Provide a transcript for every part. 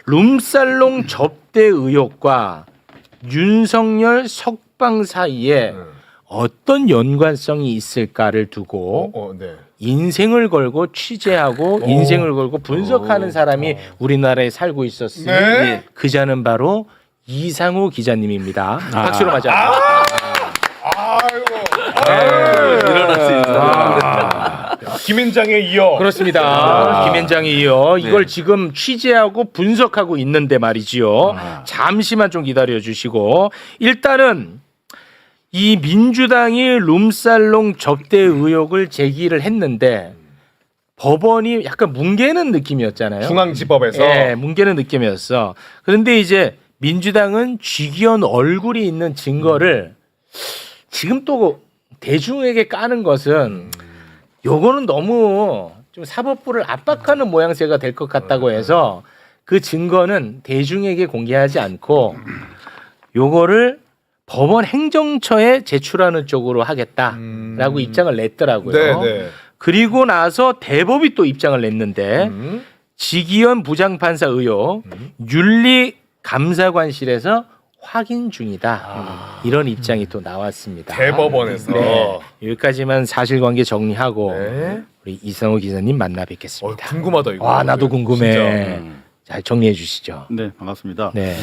룸살롱 접대 의혹과 윤석열 석방 사이에 어떤 연관성이 있을까를 두고 네. 인생을 걸고 취재하고 인생을 걸고 분석하는 사람이 우리나라에 살고 있었으니 네. 그자는 바로 이상우 기자님입니다. 박수로 맞아. 일어날 수 있다. 김현장에 이어. 그렇습니다. 김현장에 이어 이걸 지금 취재하고 분석하고 있는데 말이지요. 잠시만 좀 기다려 주시고 일단은 이 민주당이 룸살롱 접대 의혹을 제기를 했는데 법원이 약간 뭉개는 느낌이었잖아요. 중앙지법에서. 예, 뭉개는 느낌이었어. 그런데 이제 민주당은 쥐기현 얼굴이 있는 증거를 지금 또 대중에게 까는 것은 요거는 너무 좀 사법부를 압박하는 모양새가 될 것 같다고 해서 그 증거는 대중에게 공개하지 않고 요거를 법원 행정처에 제출하는 쪽으로 하겠다라고 입장을 냈더라고요. 네. 그리고 나서 대법이 또 입장을 냈는데 지기현 부장판사 의혹 윤리감사관실에서 확인 중이다. 이런 입장이 또 나왔습니다. 대법원에서. 네, 여기까지만 사실관계 정리하고 네. 우리 이상우 기자님 만나 뵙겠습니다. 궁금하다 이거. 와 나도 궁금해. 진짜. 잘 정리해 주시죠. 네, 반갑습니다. 네.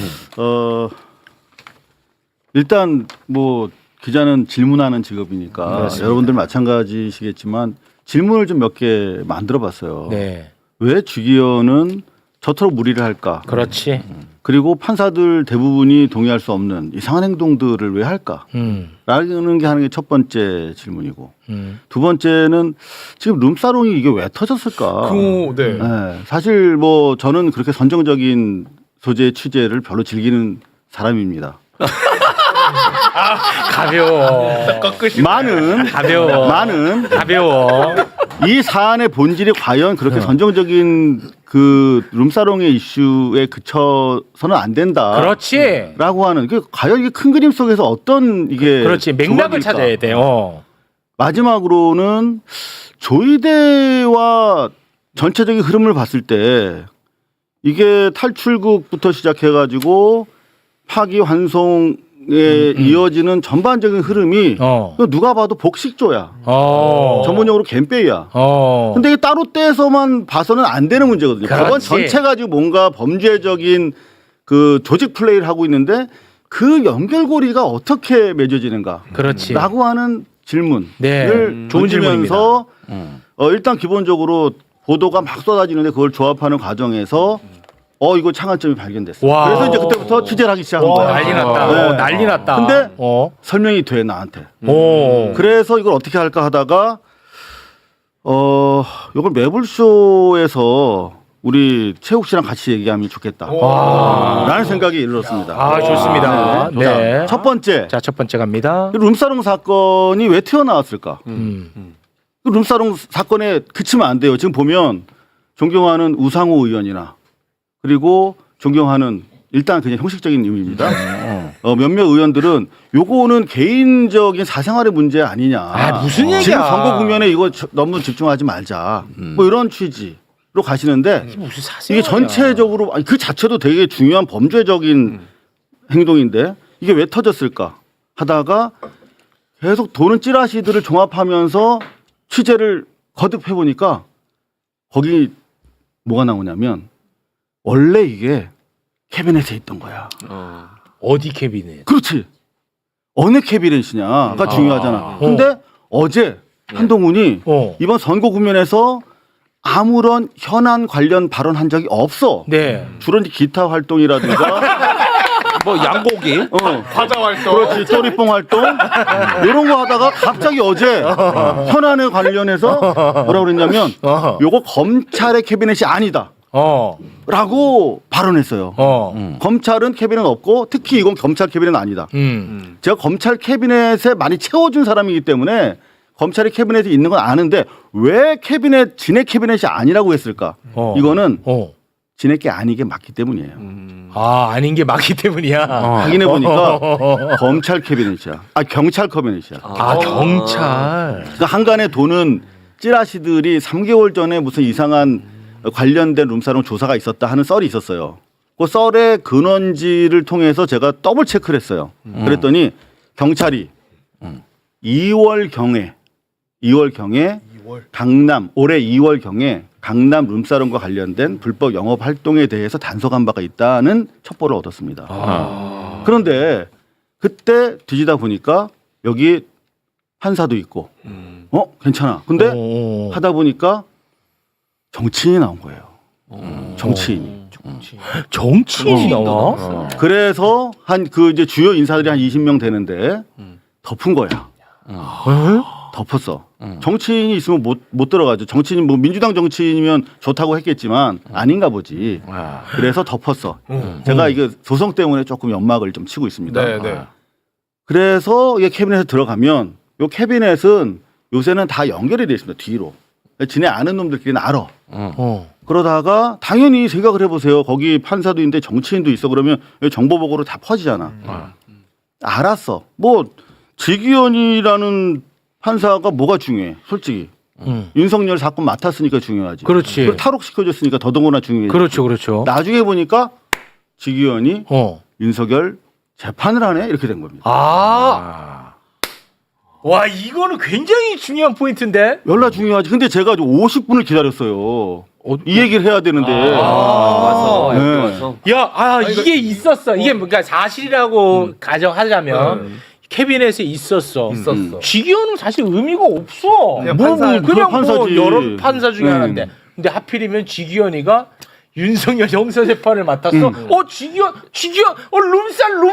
일단 뭐 기자는 질문하는 직업이니까 그렇습니다. 여러분들 마찬가지시겠지만 질문을 좀 몇 개 만들어봤어요. 네. 왜 주기현은 저토록 무리를 할까? 그렇지. 그리고 판사들 대부분이 동의할 수 없는 이상한 행동들을 왜 할까? 라는 게 하는 게 첫 번째 질문이고 두 번째는 지금 룸사롱이 이게 왜 터졌을까? 네. 네, 사실 뭐 저는 그렇게 선정적인 소재 취재를 별로 즐기는 사람입니다. 가벼워. 많은 가벼워. 이 사안의 본질이 과연 그렇게 선정적인 그 룸사롱의 이슈에 그쳐서는 안 된다. 그렇지. 라고 하는 그 과연 이게 큰 그림 속에서 어떤 이게 그렇지. 맥락을 조각일까? 찾아야 돼요. 마지막으로는 조이대와 전체적인 흐름을 봤을 때 이게 탈출국부터 시작해가지고 파기 환송에 이어지는 전반적인 흐름이 누가 봐도 복식조야. 전문용어로 갬빼이야. 근데 이게 따로 떼서만 봐서는 안 되는 문제거든요. 그렇지. 법원 전체 가지고 뭔가 범죄적인 그 조직 플레이를 하고 있는데 그 연결고리가 어떻게 맺어지는가? 그렇지. 라고 하는 질문을 네. 좋은 던지면서 일단 기본적으로 보도가 막 쏟아지는데 그걸 조합하는 과정에서 이거 창안점이 발견됐어. 와. 그래서 이제 그때부터 취재를 하기 시작한 거야. 난리 났다. 네. 난리 났다. 근데 설명이 돼 나한테. 그래서 이걸 어떻게 할까 하다가 이걸 매불쇼에서 우리 최욱 씨랑 같이 얘기하면 좋겠다. 라는 생각이 이르렀습니다. 좋습니다. 네. 첫 번째. 자, 첫 번째 갑니다. 룸사롱 사건이 왜 튀어나왔을까? 그 룸사롱 사건에 그치면 안 돼요. 지금 보면 존경하는 우상호 의원이나 그리고 존경하는 일단 그냥 형식적인 의미입니다. 몇몇 의원들은 요거는 개인적인 사생활의 문제 아니냐. 무슨 얘기야. 지금 선거 국면에 이거 너무 집중하지 말자. 뭐 이런 취지로 가시는데 무슨 이게 전체적으로 그 자체도 되게 중요한 범죄적인 행동인데 이게 왜 터졌을까 하다가 계속 도는 찌라시들을 종합하면서 취재를 거듭해 보니까 거기 뭐가 나오냐면 원래 이게 캐비넷에 있던 거야. 어디 캐비넷? 그렇지. 어느 캐비넷이냐가 중요하잖아. 근데 어제 한동훈이 이번 선거 국면에서 아무런 현안 관련 발언한 적이 없어. 네. 주로 이제 기타 활동이라든가 뭐 양고기, 화자 활동. 그렇지, 쪼리뽕 활동 이런 거 하다가 갑자기 어제 현안에 관련해서 뭐라고 그랬냐면 요거 검찰의 캐비넷이 아니다. 라고 발언했어요. 검찰은 캐비넷 없고 특히 이건 검찰 캐비넷 아니다. 제가 검찰 캐비넷에 많이 채워준 사람이기 때문에 검찰의 캐비넷이 있는 건 아는데 왜 진의 캐비넷이 아니라고 했을까? 이거는 진의 게 아닌 게 맞기 때문이에요. 아닌 게 맞기 때문이야. 확인해 보니까 검찰 캐비넷이야. 경찰 캐비넷이야. 경찰. 그러니까 한간에 도는 찌라시들이 3개월 전에 무슨 이상한 관련된 룸사롱 조사가 있었다 하는 썰이 있었어요. 그 썰의 근원지를 통해서 제가 더블 체크를 했어요. 그랬더니 경찰이 2월경에 강남 올해 2월경에 강남 룸사롱과 관련된 불법 영업 활동에 대해서 단속한 바가 있다는 첩보를 얻었습니다. 그런데 그때 뒤지다 보니까 여기 판사도 있고 괜찮아. 근데 하다 보니까 정치인이 나온 거예요. 정치인이. 정치인이 나와? 그래서 한 그 이제 주요 인사들이 한 20명 되는데 덮은 거야. 덮었어. 정치인이 있으면 못 들어가죠. 정치인 뭐 민주당 정치인이면 좋다고 했겠지만 아닌가 보지. 그래서 덮었어. 제가 이게 소송 때문에 조금 연막을 좀 치고 있습니다. 네, 네. 그래서 이 캐비넷에 들어가면 요 캐비넷은 요새는 다 연결이 돼 있습니다. 뒤로. 지네 아는 놈들끼리는 알아. 그러다가 당연히 생각을 해보세요. 거기 판사도 있는데 정치인도 있어. 그러면 정보보고로 다 퍼지잖아. 알았어. 뭐 지기현이라는 판사가 뭐가 중요해? 솔직히. 윤석열 사건 맡았으니까 중요하지. 그렇지. 그걸 탈옥시켜줬으니까 더더구나 중요해. 그렇죠. 나중에 보니까 지기현이 윤석열 재판을 하네? 이렇게 된 겁니다. 와, 이거는 굉장히 중요한 포인트인데? 연락 중요하지. 근데 제가 50분을 기다렸어요. 이 얘기를 해야 되는데. 와서 네. 여기 와서. 야, 이게 있었어. 이게 그러니까 사실이라고 가정하자면 캐비넷에 있었어. 직위원은 사실 의미가 없어. 그냥 그냥 판사지. 뭐 여러 판사 중에 하나인데. 근데 하필이면 직위원이가 윤석열 형사재판을 맡았어. 직위원, 룸살로?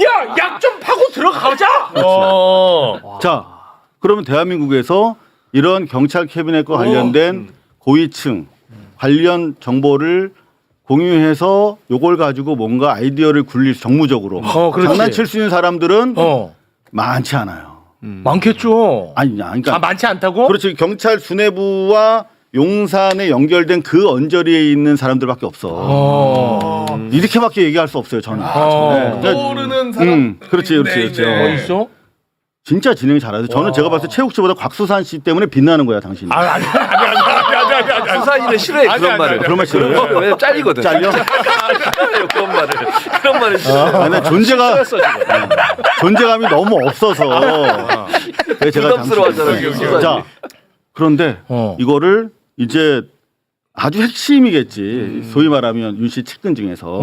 야, 약 좀 파고 들어가자. 자, 그러면 대한민국에서 이런 경찰 캐비넷과 관련된 고위층 관련 정보를 공유해서 요걸 가지고 뭔가 아이디어를 굴릴 정무적으로 그렇지. 장난칠 수 있는 사람들은 많지 않아요. 많겠죠. 그러니까 많지 않다고? 그렇지. 경찰 수뇌부와 용산에 연결된 그 언저리에 있는 사람들밖에 없어. 이렇게밖에 얘기할 수 없어요, 저는. 네. 모르는 사람. 그렇지. 네. 있어? 진짜 진행 잘하죠. 저는 제가 봤을 때 최욱 씨보다 곽수산 씨 때문에 빛나는 거야, 당신이. 아니. 수사이는 싫어해 그런 말을. 그런 말 싫어요? 왜냐면 잘리거든. 잘려? 그런 말을 싫어. 아니, 존재감이 너무 없어서. 그래서 제가 부담스러워하잖아요. 당신- 자, 그런데 이거를 이제 아주 핵심이겠지. 소위 말하면 윤 씨 측근 중에서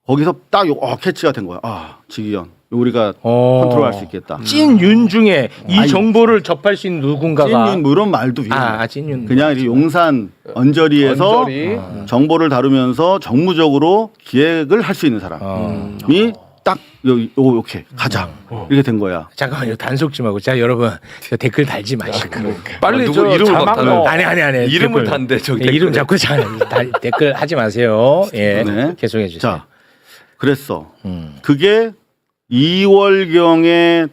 거기서 딱 캐치가 된 거야. 지기현. 우리가 컨트롤할 수 있겠다. 찐윤 중에 이 정보를 접할 수 있는 누군가가 찐윤 뭐 이런 말도 찐윤. 그냥 이제 용산 언저리에서 정보를 다루면서 정무적으로 기획을 할 수 있는 사람이 딱 이렇게 가자 이렇게 된 거야. 잠깐만요. 단속 좀 하고. 자, 여러분 댓글 달지 마시고. 빨리 누구 저 이름을 자막 바꿔. 아니. 이름을 댓글. 단대 저기. 이름 자꾸 댓글 하지 마세요. 예. 네. 계속해 주세요. 자, 그랬어. 그게 2월경에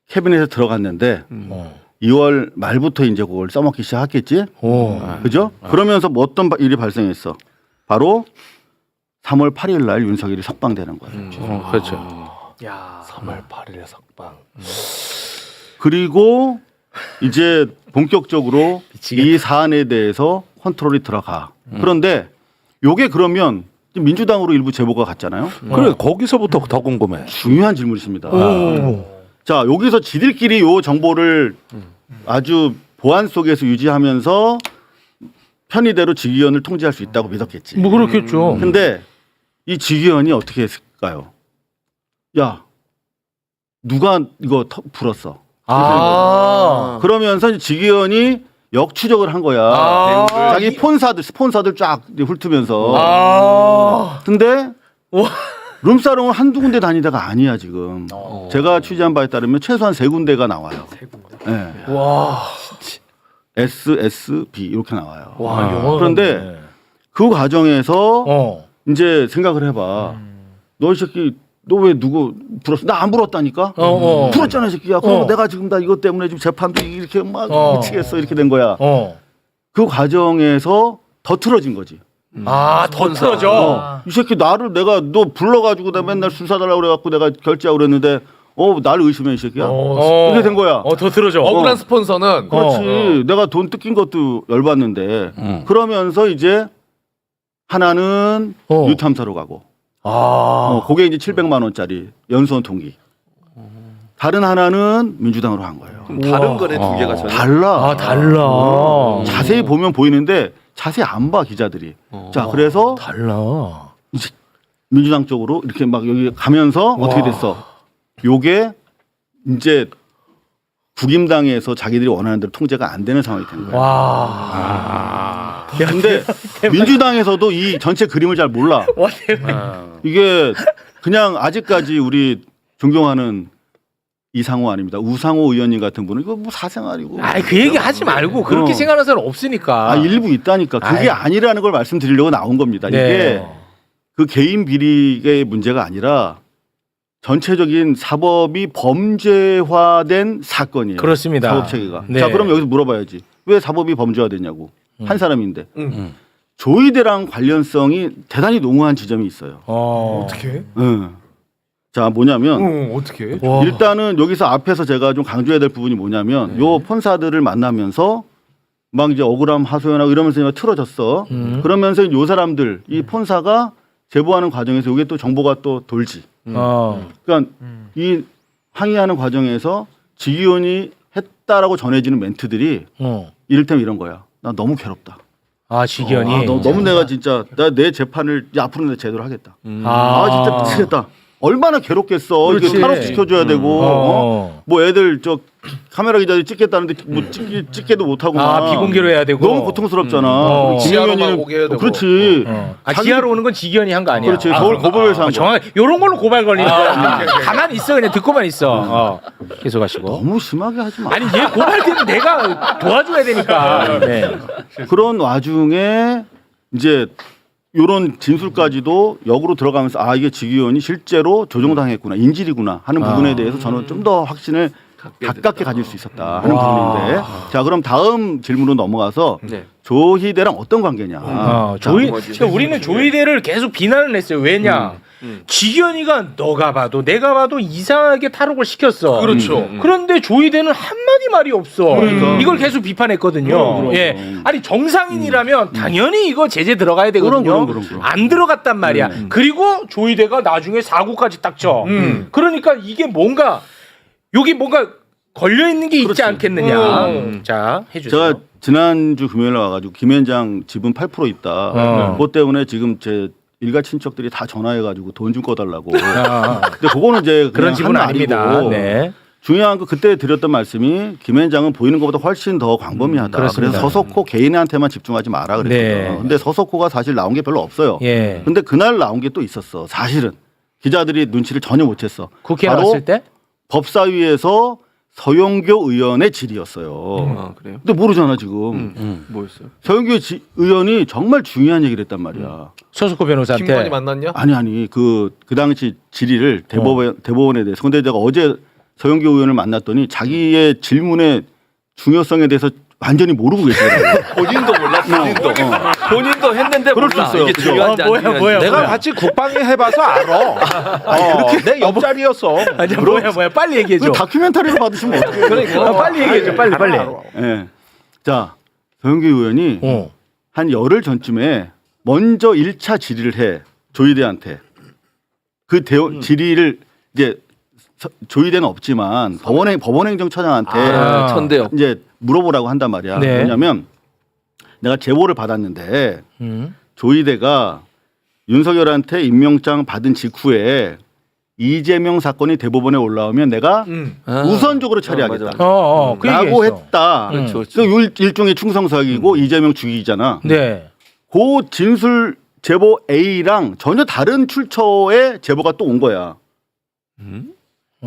캐비넷에 들어갔는데 2월 말부터 이제 그걸 써먹기 시작했겠지. 그죠? 그러면서 뭐 어떤 일이 발생했어? 바로 3월 8일 날 윤석열이 석방되는 거예요. 그렇죠. 야, 3월 8일에 석방. 그리고 이제 본격적으로 미치겠다. 이 사안에 대해서 컨트롤이 들어가. 그런데 요게 그러면 민주당으로 일부 제보가 갔잖아요. 그래 거기서부터 더 궁금해. 중요한 질문이십니다. 자, 여기서 지들끼리 요 정보를 아주 보안 속에서 유지하면서 편의대로 지기현을 통제할 수 있다고 믿었겠지. 뭐 그렇겠죠. 근데 이 지기현이 어떻게 했을까요? 야, 누가 이거 불었어. 그러면서 지기현이 역추적을 한 거야. 자기 스폰서들 쫙 훑으면서. 근데 룸사롱은 한두 군데 다니다가 아니야 지금. 제가 취재한 바에 따르면 최소한 3군데가 나와요. 네. 와. SSB 이렇게 나와요. 그런데 그 과정에서 이제 생각을 해봐. 너 이 새끼 너 왜 누구 불었어? 나 안 불었다니까. 불었잖아 이 새끼야. 그럼 내가 지금 다 이것 때문에 지금 재판도 이렇게 막 미치겠어 이렇게 된 거야. 그 과정에서 더 틀어진 거지. 더 틀어져. 이 새끼 내가 너 불러가지고 나 맨날 술 사달라고 그래갖고 내가 결제하고 그랬는데 나를 의심해 이 새끼야. 이렇게 된 거야. 더 틀어져. 억울한 스폰서는 그렇지. 내가 돈 뜯긴 것도 열받는데 그러면서 이제 하나는 뉴탐사로 가고 그게 이제 700만 원짜리 연수원 동기. 다른 하나는 민주당으로 간 거예요. 그럼 다른 거네 두 개가 전혀. 달라. 아, 달라. 자세히 보면 보이는데 자세히 안 봐 기자들이. 자 그래서 달라. 민주당 쪽으로 이렇게 막 여기 가면서 어떻게 됐어? 요게 이제 국임당에서 자기들이 원하는 대로 통제가 안 되는 상황이 된 거야. 와. 근데 민주당에서도 이 전체 그림을 잘 몰라. 와, 대박. 이게 그냥 아직까지 우리 존경하는 이상호 아닙니다. 우상호 의원님 같은 분은 이거 뭐 사생활이고. 아이, 그 얘기 하지 말고 그렇게 생각하는 사람 없으니까. 아 일부 있다니까. 그게 아니라는 걸 말씀드리려고 나온 겁니다. 네. 이게 그 개인 비리의 문제가 아니라 전체적인 사법이 범죄화된 사건이에요. 그렇습니다. 사법 체계가. 네. 자, 그럼 여기서 물어봐야지. 왜 사법이 범죄화됐냐고. 한 사람인데. 조이대랑 관련성이 대단히 농후한 지점이 있어요. 어떻게? 응. 자, 뭐냐면 어떻게? 와. 일단은 여기서 앞에서 제가 좀 강조해야 될 부분이 뭐냐면 요 폰사들을 만나면서 막 이제 억울함 하소연하고 이러면서 이제 틀어졌어. 그러면서 요 사람들 이 폰사가 제보하는 과정에서 이게 또 정보가 또 돌지. 그러니까 이 항의하는 과정에서 지기현이 했다라고 전해지는 멘트들이 이를테면 이런 거야. 나 너무 괴롭다. 아, 지기현이. 너무 내가 진짜 내 재판을 이제 앞으로 내가 제대로 하겠다. 아, 진짜 미치겠다. 얼마나 괴롭겠어. 그렇지. 이거 탈옥시켜줘야 되고 뭐 애들 저 카메라 기자들이 찍겠다는데 뭐 찍게도 못하고 아, 비공개로 해야 되고. 너무 고통스럽잖아. 지하로만 오게 해야 되고. 그렇지. 아, 지하로 오는 건 지기현이 한 거 아니야. 그렇지. 서울 고법에서 한 거. 정확히 요런 걸로 고발 걸리는 거야. 가만히 있어. 그냥 듣고만 있어. 계속 하시고. 너무 심하게 하지 마. 아니, 얘 고발 때는 내가 도와줘야 되니까. 네. 그런 와중에 이제 이런 진술까지도 역으로 들어가면서 아 이게 지기현이 실제로 조종당했구나 인질이구나 하는 부분에 대해서 저는 좀 더 확신을 가깝게 가질 수 있었다 하는 부분인데 자 그럼 다음 질문으로 넘어가서 조희대랑 어떤 관계냐 그러니까 우리는 조이대를 계속 비난을 했어요. 왜냐? 지기현이가 너가 봐도 내가 봐도 이상하게 탈옥을 시켰어. 그렇죠. 그런데 조이대는 한마디 말이 없어. 그러니까. 이걸 계속 비판했거든요. 예. 아니 정상인이라면 당연히 이거 제재 들어가야 되거든요. 그럼. 안 들어갔단 말이야. 그리고 조이대가 나중에 사고까지 딱 쳐. 그러니까 이게 뭔가 여기 뭔가 걸려 있는 게 있지 않겠느냐. 자, 해주세요. 제가 지난주 금요일에 와가지고 김현장 지분 8% 있다. 그것 때문에 지금 제 일가 친척들이 다 전화해가지고 돈 좀 꺼달라고. 근데 그거는 이제 그런 지분 아닙니다. 말이고 네. 중요한 거 그때 드렸던 말씀이 김현장은 보이는 것보다 훨씬 더 광범위하다. 그렇습니다. 그래서 서석호 개인한테만 집중하지 마라 그랬거든요. 네. 근데 서석호가 사실 나온 게 별로 없어요. 예. 근데 그날 나온 게 또 있었어. 사실은 기자들이 눈치를 전혀 못 챘어. 국회 바로 나왔을 때? 법사위에서 서영교 의원의 질의였어요. 아, 그래요? 근데 모르잖아 지금. 뭐였어요? 서영교 의원이 정말 중요한 얘기를 했단 말이야. 서석호 변호사한테. 김건희 만났냐? 아니 그 당시 질의를 대법원에 대해서. 근데 제가 어제 서영교 의원을 만났더니 자기의 질문의 중요성에 대해서 완전히 모르고 계시더라고요. 본인도 몰라. 본인도 했는데 그럴 수 몰라. 있어요. 이게 그죠? 중요한지 안 중요한지. 뭐야. 내가 같이 국방위 해봐서 알아. 내 옆자리였어. 아니, 뭐야. 빨리 얘기해줘. 그 다큐멘터리를 받으시면 어떡해요. 그러니까. 빨리 얘기해줘. 빨리. 예. 자, 서영교 의원이 어. 한 열흘 전쯤에 먼저 1차 질의를 해. 조희대한테. 그 질의를 이제 조희대는 없지만 법원행정처장한테 천대요. 이제 물어보라고 한단 말이야. 네. 왜냐면 내가 제보를 받았는데 음. 조희대가 윤석열한테 임명장 받은 직후에 이재명 사건이 대법원에 올라오면 내가 우선적으로 처리하겠다. 맞아. 그 라고 얘기했어. 했다. 그렇죠. 그 일종의 충성사기고 이재명 죽이잖아. 네. 그 진술 제보 A랑 전혀 다른 출처의 제보가 또 온 거야.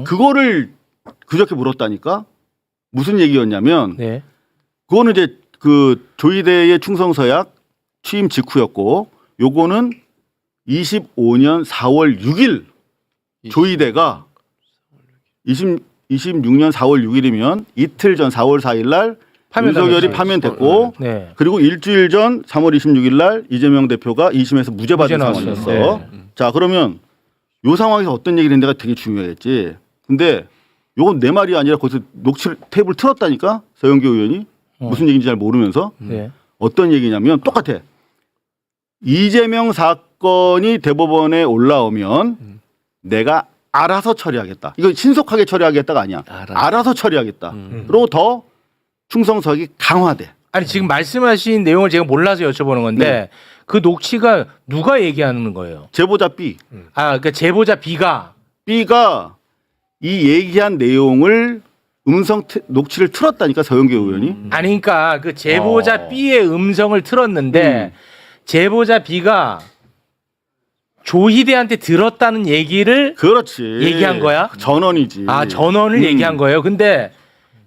그거를 그저께 물었다니까. 무슨 얘기였냐면 네. 그거는 이제 그 조희대의 충성서약 취임 직후였고 요거는 25년 4월 6일 조희대가 26년 4월 6일이면 이틀 전 4월 4일 날 윤석열이 파면됐고 네. 그리고 일주일 전 3월 26일 날 이재명 대표가 2심에서 무죄 받은 무죄 나왔어요. 상황이었어. 자 그러면 요 상황에서 어떤 얘기를 했는지가 되게 중요하겠지. 근데 요건 내 말이 아니라 거기서 테이블 틀었다니까 서영교 의원이 무슨 얘기인지 잘 모르면서 네. 어떤 얘기냐면 똑같아. 이재명 사건이 대법원에 올라오면 내가 알아서 처리하겠다. 이거 신속하게 처리하겠다가 아니야. 알아서 처리하겠다. 그리고 더 충성석이 강화돼. 아니 지금 말씀하신 내용을 제가 몰라서 여쭤보는 건데 네. 그 녹취가 누가 얘기하는 거예요? 제보자 B. 아, 그러니까 제보자 B가 B가 이 얘기한 내용을 녹취를 틀었다니까 서영교 의원이. 아니 그러니까 그 제보자 B의 음성을 틀었는데 제보자 B가 조희대한테 들었다는 얘기를 그렇지. 얘기한 거야? 전원이지. 아 전원을 얘기한 거예요. 근데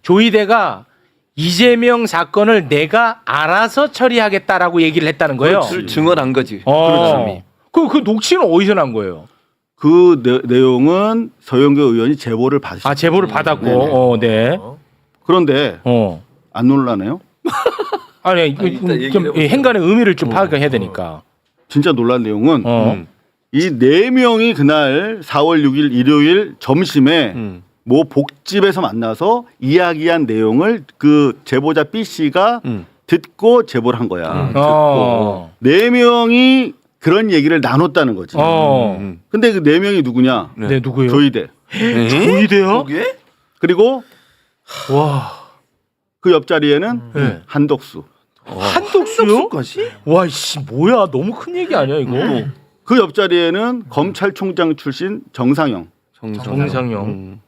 조희대가 이재명 사건을 내가 알아서 처리하겠다라고 얘기를 했다는 거예요. 그걸 증언한 거지. 그 녹취는 어디서 난 거예요? 그 내용은 서영교 의원이 제보를 받으셨어요. 아 제보를 받았고, 네. 그런데 안 놀라네요. 아니 일단 좀 얘기를 행간의 의미를 좀 파악해야 되니까. 진짜 놀란 내용은 이 네 명이 그날 4월 6일 일요일 점심에 모 복집에서 만나서 이야기한 내용을 그 제보자 B 씨가 듣고 제보를 한 거야. 네 명이 그런 얘기를 나눴다는 거지. 근데 그 네 명이 누구냐? 네 누구요? 조희대. 조희대요? 그게? 그리고 와. 그 옆자리에는 한덕수. 한독수요? 와, 씨, 뭐야? 너무 큰 얘기 아니야 이거? 그 옆자리에는 검찰총장 출신 정상영. 정상영.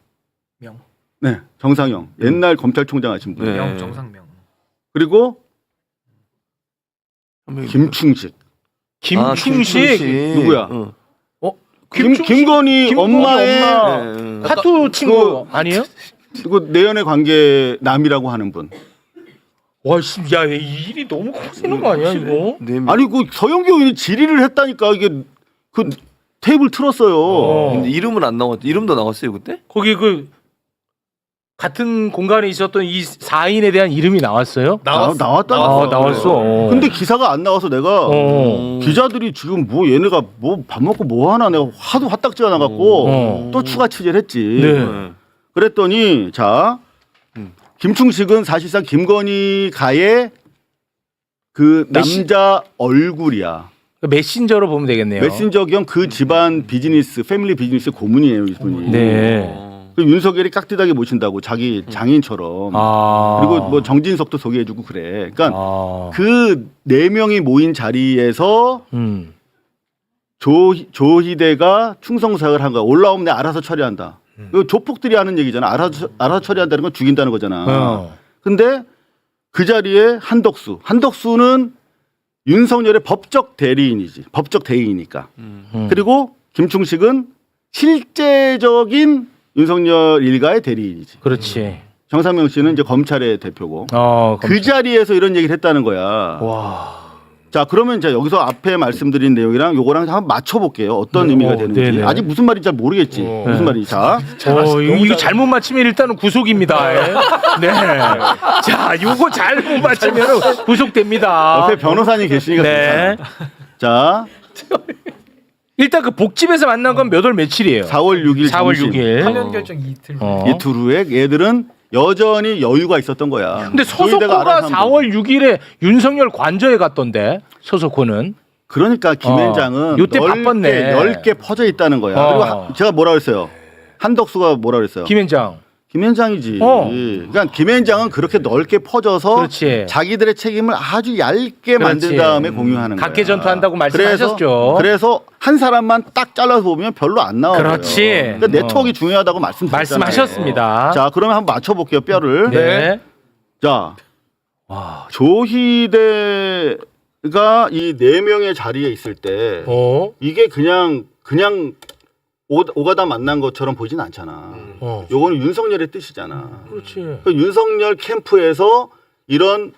네, 정상영. 옛날 검찰총장 하신 분. 네. 정상명. 그리고 김충식. 김충식. 누구야? 김충식? 김건희 엄마의 카투 친구 아니에요? 그 내연의 관계 남이라고 하는 분. 와, 씨, 야, 이 일이 너무 커지는 거 아니야 이거? 아니 그 서영교 의원이 질의를 했다니까 이게 그 테이블 틀었어요. 근데 이름은 안 나왔. 이름도 나왔어요 그때? 거기 그 같은 공간에 있었던 이 4인에 대한 이름이 나왔어요? 나왔다. 아, 나왔어. 근데 기사가 안 나와서 내가 기자들이 지금 뭐 얘네가 뭐 밥 먹고 뭐 하나 내가 하도 화딱지가 나갖고 또 추가 취재를 했지. 네. 그랬더니 자 김충식은 사실상 김건희 가의 그 남자 얼굴이야. 메신저로 보면 되겠네요. 메신저 겸 그 집안 비즈니스, 패밀리 비즈니스 고문이에요, 이분이. 네. 그 윤석열이 깍듯하게 모신다고 자기 장인처럼. 아. 그리고 뭐 정진석도 소개해주고 그래. 그러니까 그 네 명이 모인 자리에서 조희대가 충성사역을 한 거야. 올라오면 내가 알아서 처리한다. 이거 조폭들이 하는 얘기잖아. 알아서 처리한다는 건 죽인다는 거잖아. 근데 그 자리에 한덕수는 윤석열의 법적 대리인이지. 법적 대리인이니까. 그리고 김충식은 실제적인 윤석열 일가의 대리인이지. 그렇지. 정상명 씨는 이제 검찰의 대표고. 그 검찰. 자리에서 이런 얘기를 했다는 거야. 와. 자, 그러면 이제 여기서 앞에 말씀드린 내용이랑 요거랑 한번 맞춰볼게요. 어떤 의미가 되는지. 네네. 아직 무슨 말인지 잘 모르겠지. 무슨 말인지. 자, 이거 잘못 맞히면 일단은 구속입니다. 네. 자, 요거 잘못 맞히면 구속됩니다. 옆에 변호사님 계시니까. 네. 괜찮아. 자, 일단 그 복집에서 만난 건 몇 월 며칠이에요? 4월 6일 4월 점심. 6일. 파면 결정 이틀. 이틀 후에 얘들은 여전히 여유가 있었던 거야. 근데 조희대가 서석호가 알아서 하면 4월 6일에 윤석열 관저에 갔던데 서석호는. 그러니까 김앤장은 요때 바빴네. 넓게 퍼져 있다는 거야. 그리고 제가 뭐라 그랬어요? 한덕수가 뭐라 그랬어요? 김현장. 김앤장이지. 그러니까 김앤장은 그렇게 넓게 퍼져서 그렇지. 자기들의 책임을 아주 얇게 만든 다음에 공유하는 거야. 각계 전투한다고 말씀하셨죠. 그래서 한 사람만 딱 잘라서 보면 별로 안 나와요. 그렇지. 그러니까 네트워크가 중요하다고 말씀드렸잖아요. 말씀하셨습니다. 자, 그러면 한번 맞춰볼게요. 뼈를. 네. 자, 조희대가 이 네 명의 자리에 있을 때 이게 그냥 오가다 만난 것처럼 보이진 않잖아. 요거는 윤석열의 뜻이잖아. 그렇지. 그 윤석열 캠프에서 이런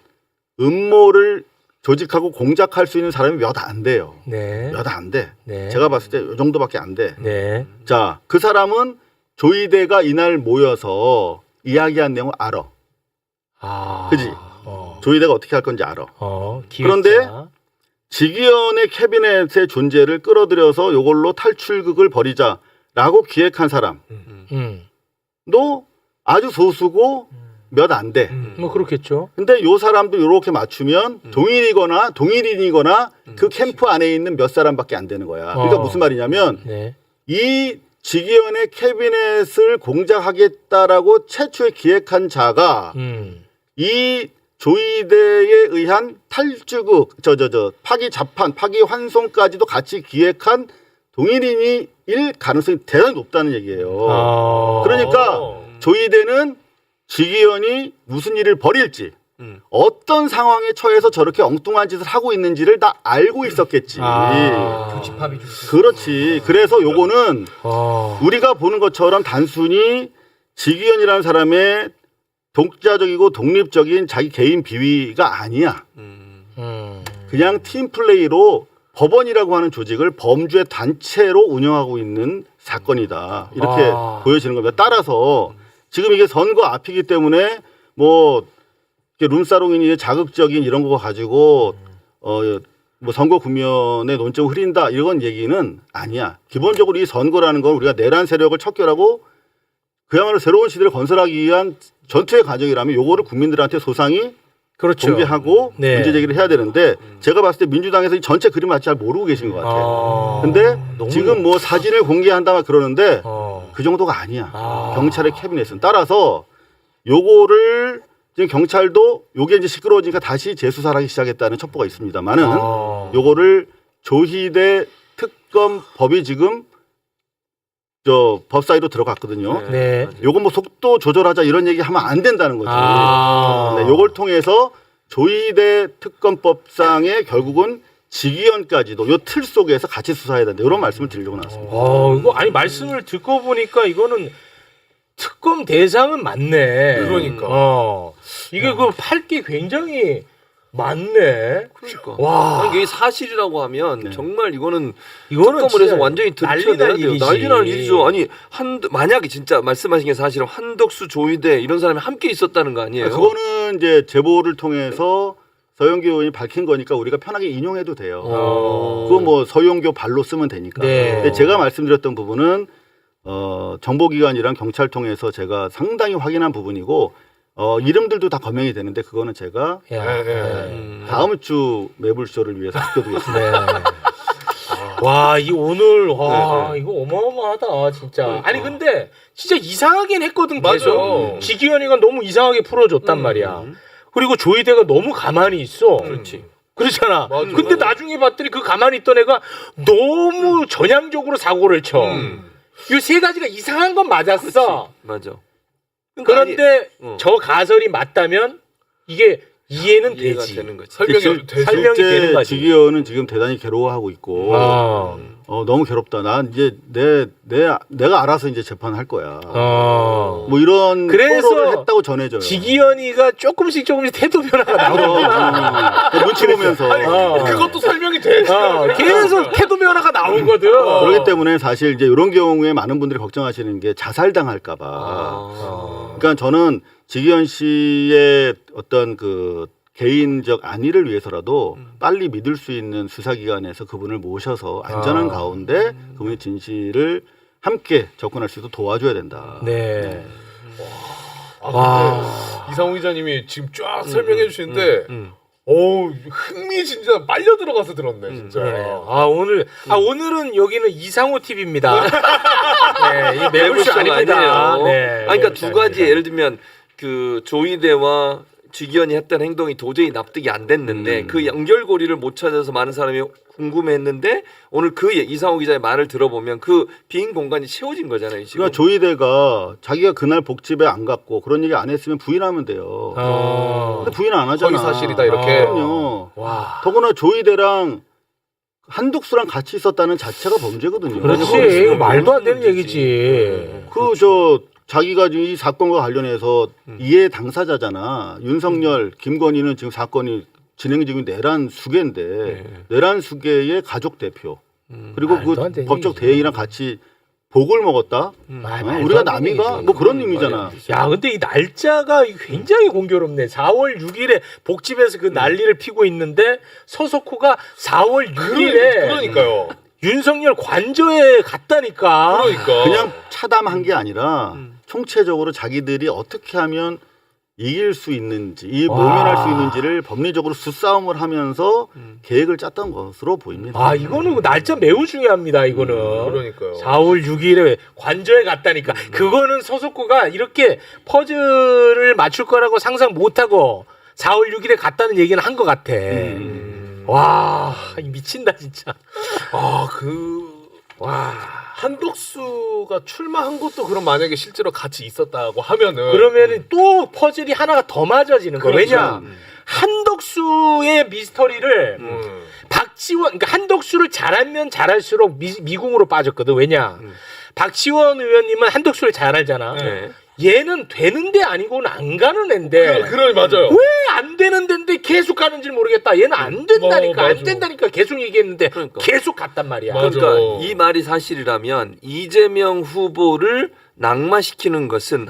음모를 조직하고 공작할 수 있는 사람이 몇 안 돼요. 네. 몇 안 돼. 네. 제가 봤을 때 이 정도밖에 안 돼. 네. 자, 그 사람은 조희대가 이날 모여서 이야기한 내용을 알아. 그지? 조희대가 어떻게 할 건지 알아. 그런데 직위원회 캐비넷의 존재를 끌어들여서 이걸로 탈출극을 벌이자라고 기획한 사람도 아주 소수고 몇 안 돼. 뭐 그렇겠죠. 근데 요 사람도 요렇게 맞추면 동일이거나 그 캠프 안에 있는 몇 사람밖에 안 되는 거야. 그러니까 무슨 말이냐면 네. 이 직위원회 캐비넷을 공작하겠다라고 최초에 기획한 자가 이 조이대에 의한 탈주국 파기 자판, 파기 환송까지도 같이 기획한 동일인이 일 가능성이 대단히 높다는 얘기예요. 그러니까 조이대는 직위원이 무슨 일을 벌일지 어떤 상황에 처해서 저렇게 엉뚱한 짓을 하고 있는지를 다 알고 있었겠지. 교집합이 좀 그렇지. 그래서 요거는 우리가 보는 것처럼 단순히 직위원이라는 사람의 독자적이고 독립적인 자기 개인 비위가 아니야. 그냥 팀 플레이로 법원이라고 하는 조직을 범죄 단체로 운영하고 있는 사건이다. 이렇게 보여지는 겁니다. 따라서 지금 이게 선거 앞이기 때문에 뭐 룸사롱이니 자극적인 이런 거 가지고 뭐 선거 국면에 논점을 흐린다 이런 얘기는 아니야. 기본적으로 이 선거라는 건 우리가 내란 세력을 척결하고 그야말로 새로운 시대를 건설하기 위한 전투의 과정이라면 요거를 국민들한테 소상히 그렇죠. 공개하고 네. 문제 제기를 해야 되는데 제가 봤을 때 민주당에서 이 전체 그림을 아직 잘 모르고 계신 것 같아요. 근데 지금 뭐 사진을 공개한다 막 그러는데 그 정도가 아니야. 경찰의 캐비넷은. 따라서 요거를 지금 경찰도 요게 이제 시끄러워지니까 다시 재수사를 하기 시작했다는 첩보가 있습니다만은 요거를 조희대 특검법이 지금 저 법사위로 들어갔거든요. 네. 요거 뭐 속도 조절하자 이런 얘기 하면 안 된다는 거죠. 네, 요걸 통해서 조희대 특검법상에 결국은 직위원까지도 요 틀 속에서 같이 수사해야 된다. 이런 말씀을 드리려고 나왔습니다. 이거 아니 말씀을 듣고 보니까 이거는 특검 대상은 맞네. 그러니까. 이게 그 팔기 굉장히 많네. 그러니까. 와. 아니, 이게 사실이라고 하면 정말 이거는 이거는 특검을 해서 진짜 완전히 난리 들춰내야 날 돼요. 일이지. 난리 날 일이죠. 아니 만약에 진짜 말씀하신 게 사실은 한덕수, 조희대 이런 사람이 함께 있었다는 거 아니에요? 그거는 이제 제보를 통해서 서영교 의원이 밝힌 거니까 우리가 편하게 인용해도 돼요. 그거 뭐 서영교 발로 쓰면 되니까. 네. 근데 제가 말씀드렸던 부분은 정보기관이랑 경찰 통해서 제가 상당히 확인한 부분이고 이름들도 다 검명이 되는데 그거는 제가 다음 주 매불쇼를 위해서 맡겨두겠습니다. 와, 이 오늘 이거 어마어마하다 진짜. 아니 근데 진짜 이상하긴 했거든 계속. 맞아요. 지기현이가 너무 이상하게 풀어줬단 말이야. 그리고 조이대가 너무 가만히 있어. 그렇지. 그렇잖아. 맞아. 근데 나중에 봤더니 그 가만히 있던 애가 너무 전향적으로 사고를 쳐. 이 세 가지가 이상한 건 맞았어. 맞아. 그런데 아니, 저 가설이 맞다면 이게 이해는 이해가 되지. 되는 거지. 설명이 되지. 설명이 되는 실제 거지. 지기현은 지금 대단히 괴로워하고 있고 너무 괴롭다. 난 이제 내가 알아서 이제 재판할 거야. 뭐 이런 그래서 토로를 했다고 전해져요. 지기현이가 조금씩 태도 변화가 나오고 눈치 보면서 그것도 설명이 돼. 계속 태도 변화가 나오거든. 그렇기 때문에 사실 이제 이런 경우에 많은 분들이 걱정하시는 게 자살당할까봐. 그러니까 저는 지기현 씨의 어떤 그 개인적 안위를 위해서라도 빨리 믿을 수 있는 수사기관에서 그분을 모셔서 안전한 가운데 그분의 진실을 함께 접근할 수 있도록 도와줘야 된다. 네. 이상호 기자님이 지금 쫙 설명해 주시는데 흥미 진짜 빨려 들어가서 들었네 진짜. 그러네요. 오늘은 여기는 이상호 TV입니다. 네, 이 매불쇼 매불쇼가 아닙니다. 아니에요. 네, 아니, 그러니까 매불쇼 두 가지 아닙니다. 예를 들면 그 조희대와 지기현이 했던 행동이 도저히 납득이 안 됐는데 그 연결고리를 못 찾아서 많은 사람이 궁금해했는데 오늘 그 이상호 기자의 말을 들어보면 그 빈 공간이 채워진 거잖아요. 지금. 그러니까 조희대가 자기가 그날 복집에 안 갔고 그런 얘기 안 했으면 부인하면 돼요. 근데 부인 안 하잖아. 허위 사실이다 이렇게. 그럼요. 와. 더구나 조희대랑 한독수랑 같이 있었다는 자체가 범죄거든요. 그렇지. 이거 말도 안 되는 얘기지. 자기가 이 사건과 관련해서 이해 당사자잖아. 윤석열, 김건희는 지금 사건이 진행 중인 내란 수계인데 내란 수계의 가족 대표 그리고 말도 그 안 되는 법적 얘기지. 대행이랑 같이 복을 먹었다. 말도 우리가 안 되는 남이가 얘기지. 뭐 그런 의미잖아. 야, 근데 이 날짜가 굉장히 공교롭네. 4월 6일에 복집에서 그 난리를 피고 있는데 서석호가 4월 6일에 그러니까요. 윤석열 관저에 갔다니까. 그러니까. 그냥 차담한 게 아니라 총체적으로 자기들이 어떻게 하면 이길 수 있는지, 이 모면할 수 있는지를 법리적으로 수싸움을 하면서 계획을 짰던 것으로 보입니다. 아 이거는 날짜 매우 중요합니다. 이거는 그러니까요. 4월 6일에 관저에 갔다니까. 그거는 서석구가 이렇게 퍼즐을 맞출 거라고 상상 못하고 4월 6일에 갔다는 얘기는 한 것 같아. 와 미친다 진짜. 와 한덕수가 출마한 것도 그럼 만약에 실제로 같이 있었다고 하면은 그러면은 또 퍼즐이 하나가 더 맞아지는 거야. 그렇죠. 왜냐 한덕수의 미스터리를 박지원, 그러니까 한덕수를 잘하면 잘할수록 미궁으로 빠졌거든. 왜냐 박지원 의원님은 한덕수를 잘 알잖아. 네. 얘는 되는데 아니고는 안 가는 앤데 그래 맞아요. 왜 안 되는 데인데 계속 가는지 모르겠다. 얘는 안 된다니까. 안 맞아. 된다니까 계속 얘기했는데 그러니까. 계속 갔단 말이야. 맞아. 그러니까 이 말이 사실이라면 이재명 후보를 낙마시키는 것은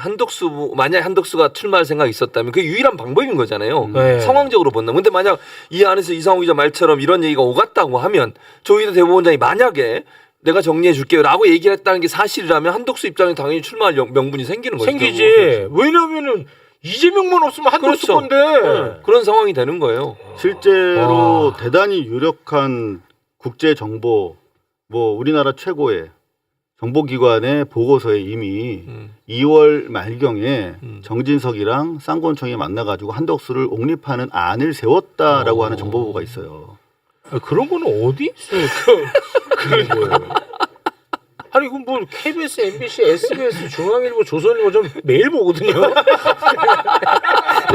만약 한덕수가 출마할 생각이 있었다면 그게 유일한 방법인 거잖아요. 네. 상황적으로 본다면. 근데 만약 이 안에서 이상호 기자 말처럼 이런 얘기가 오갔다고 하면 조희대 대법원장이 만약에 내가 정리해 줄게요 라고 얘기를 했다는 게 사실이라면 한덕수 입장에 당연히 출마할 명분이 생기는 거죠. 생기지. 왜냐면은 이재명만 없으면 한덕수 그렇죠. 건데. 네. 그런 상황이 되는 거예요. 실제로 대단히 유력한 국제 정보, 뭐 우리나라 최고의 정보기관의 보고서에 이미 2월 말경에 정진석이랑 쌍권총이 만나가지고 한덕수를 옹립하는 안을 세웠다라고 하는 정보보고가 있어요. 그런 거는 어디 있어? 그런 거예요. 아니 그럼 뭐 KBS, MBC, SBS, 중앙일보, 조선일보 좀 매일 보거든요. 근데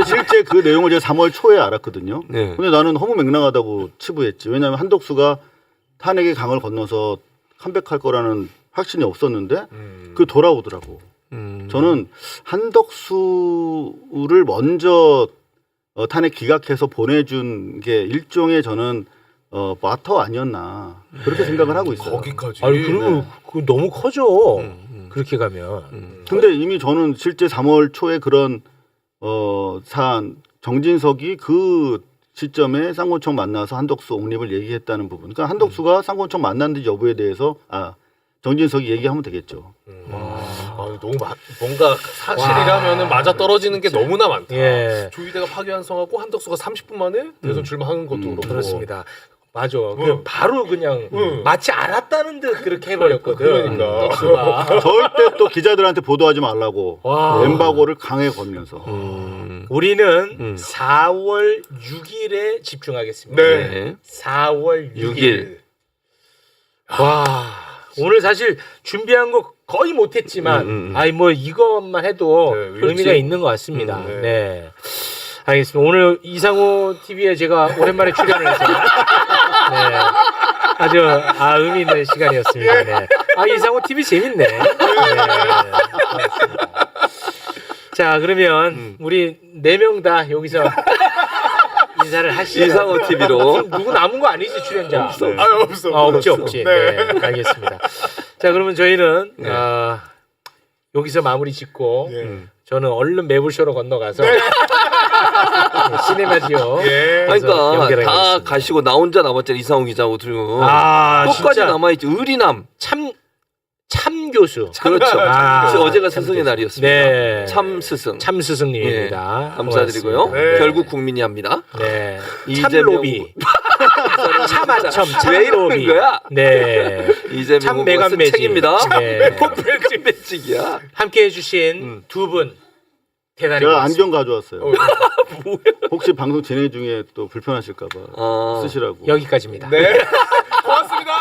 실제 그 내용을 제가 3월 초에 알았거든요. 네. 근데 나는 허무맹랑하다고 치부했지. 왜냐하면 한덕수가 탄핵의 강을 건너서 컴백할 거라는 확신이 없었는데 그 돌아오더라고. 저는 한덕수를 먼저 탄핵 기각해서 보내준 게 일종의 저는 마터 아니었나 그렇게 생각을 하고 있어요. 거기까지. 아니 그러면 그거 너무 커져. 그렇게 가면. 근데 이미 저는 실제 3월 초에 그런 사안 정진석이 그 시점에 쌍권총 만나서 한덕수 옹립을 얘기했다는 부분. 그러니까 한덕수가 쌍권총 만났는지 여부에 대해서 정진석이 얘기하면 되겠죠. 너무 뭔가 사실이라면은 맞아 떨어지는 게 너무나 많다. 예. 조희대가 파기환송하고 한덕수가 30분 만에 대선 출마하는 것도 그렇고. 그렇습니다. 맞아. 그 바로 그냥 마치 알았다는 듯 그렇게 해버렸거든. 그러니까. 덕수가. 절대 또 기자들한테 보도하지 말라고 와. 엠바고를 강하게 걸면서. 우리는 4월 6일에 집중하겠습니다. 네. 4월 6일. 6일. 와. 오늘 사실 준비한 거 거의 못했지만, 아이 뭐 이것만 해도 네, 의미가 일찍. 있는 것 같습니다. 네. 네. 알겠습니다. 오늘 이상호 TV에 제가 오랜만에 출연을 해서 네. 아주 의미 있는 시간이었습니다. 네. 이상호 TV 재밌네. 네. 고맙습니다. 자 그러면 우리 4명 다 여기서 인사를 하시죠. 이상호 TV로. 누구 남은 거 아니지 출연자? 없어. 없지. 네. 알겠습니다. 자 그러면 저희는 여기서 마무리 짓고 저는 얼른 매불쇼로 건너가서 시네마지오. 그러니까 다 가시고 나 혼자 남았잖아. 이상호 기자하고 둘이고. 끝까지 진짜 남아있지. 의리남. 참 교수. 그렇죠. 어제가 참 스승의 교수. 날이었습니다. 네. 참 스승. 참 스승님입니다. 예, 감사드리고요. 고맙습니다. 네. 결국 국민이 합니다. 네. 참 이재명 로비. 참 왜 이러는 로비. 거야? 네. 이재명 참 후보가 매간 쓴 매직. 책입니다. 네. 매직이야. 함께 해주신 두 분 대단히 제가 고맙습니다. 안경 가져왔어요. 혹시 방송 진행 중에 또 불편하실까봐 쓰시라고. 여기까지입니다. 네. 고맙습니다.